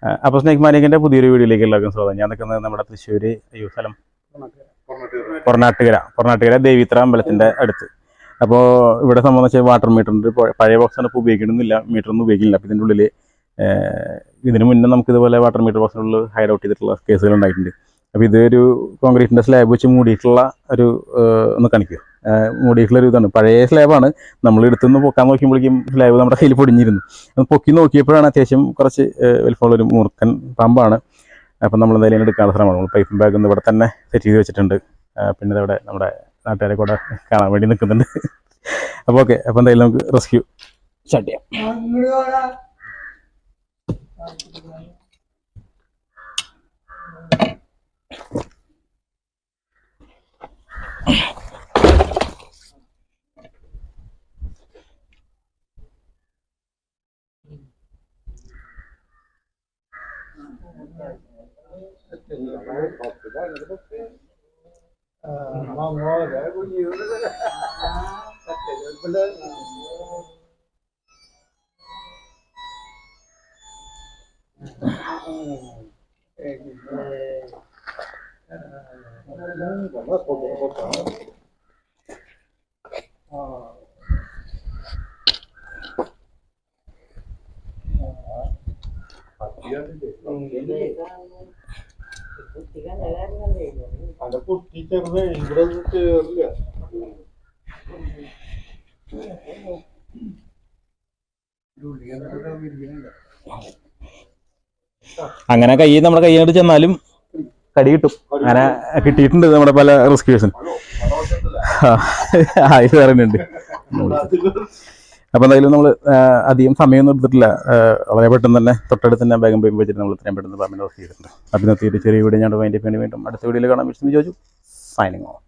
അപ്പോൾ സ്നേക് മാനിക്കിൻ്റെ പുതിയൊരു വീഡിയോയിലേക്ക് എല്ലാവർക്കും സ്വാഗതം. ഞാൻ നിൽക്കുന്നത് നമ്മുടെ തൃശ്ശൂർ സ്ഥലം പൊറനാട്ടുകര ദേവീത്ര അമ്പലത്തിൻ്റെ അടുത്ത്. അപ്പോൾ ഇവിടെ സംബന്ധിച്ച് വാട്ടർ മീറ്ററിൻ്റെ പഴയ ബോക്സാണ് ഇപ്പോൾ ഉപയോഗിക്കണമെന്നില്ല, മീറ്ററൊന്നും ഉപയോഗിക്കുന്നില്ല. അപ്പോൾ ഇതിൻ്റെ ഉള്ളിൽ ഇതിന് മുന്നേ നമുക്കിതുപോലെ വാട്ടർ മീറ്റർ ബോക്സിനുള്ളിൽ ഹൈഡ് ഔട്ട് ചെയ്തിട്ടുള്ള കേസുകൾ ഉണ്ടായിട്ടുണ്ട്. അപ്പോൾ ഇതൊരു കോൺക്രീറ്റിൻ്റെ സ്ലാബ് വെച്ച് മൂടിയിട്ടുള്ള ഒരു ഒന്ന് കാണിക്കുക, മൂടിയിട്ടുള്ളൊരു ഇതാണ്. പഴയ സ്ലാബാണ്. നമ്മൾ എടുത്തുനിന്ന് പൊക്കാൻ നോക്കുമ്പോഴേക്കും സ്ലാബ് നമ്മുടെ കയ്യിൽ പൊടിഞ്ഞിരുന്നു. അത് പൊക്കി നോക്കിയപ്പോഴാണ് അത്യാവശ്യം കുറച്ച് വലിപ്പമുള്ളൊരു മൂർക്കൻ പാമ്പാണ്. അപ്പം നമ്മൾ എന്തായാലും എടുക്കാനുള്ള ശ്രമമാണ്. നമ്മൾ പൈപ്പും ബാഗൊന്നും ഇവിടെ തന്നെ സെറ്റ് ചെയ്ത് വെച്ചിട്ടുണ്ട്. പിന്നെ ഇതവിടെ നമ്മുടെ നാട്ടുകാരെ കൂടെ കാണാൻ വേണ്ടി നിൽക്കുന്നുണ്ട്. അപ്പോൾ ഓക്കെ, അപ്പോൾ എന്തായാലും നമുക്ക് റെസ്ക്യൂ സ്റ്റാർട്ട് ചെയ്യാം. അത് പൊട്ടിച്ചേർന്ന് ഇവിടെ കേറില്ല. അങ്ങനെ നമ്മുടെ കൈയ്യോട് ചെന്നാലും കടി കിട്ടും. അങ്ങനെ കിട്ടിയിട്ടുണ്ട് നമ്മുടെ പല റെസ്ക്യൂഷൻ. ഇത് പറയുന്നുണ്ട്. അപ്പോൾ എന്തായാലും നമ്മൾ അധികം സമയമൊന്നും എടുത്തിട്ടില്ല. വളരെ പെട്ടെന്ന് തന്നെ തൊട്ടടുത്ത് തന്നെ വേഗം പോയി വെച്ചിട്ട് നമ്മൾ ഇത്രയും പെട്ടെന്ന് പാമ്പിനെ റെസ്ക്യൂ ചെയ്തിട്ടുണ്ട്. അതിനെത്തിയിട്ട് ചെറിയ വീഡിയോ ഞാൻ വേണ്ടി വീണ്ടും അടുത്ത വീഡിയോയിൽ കാണാൻ വിളിച്ചു ചോദിച്ചു. Signing off.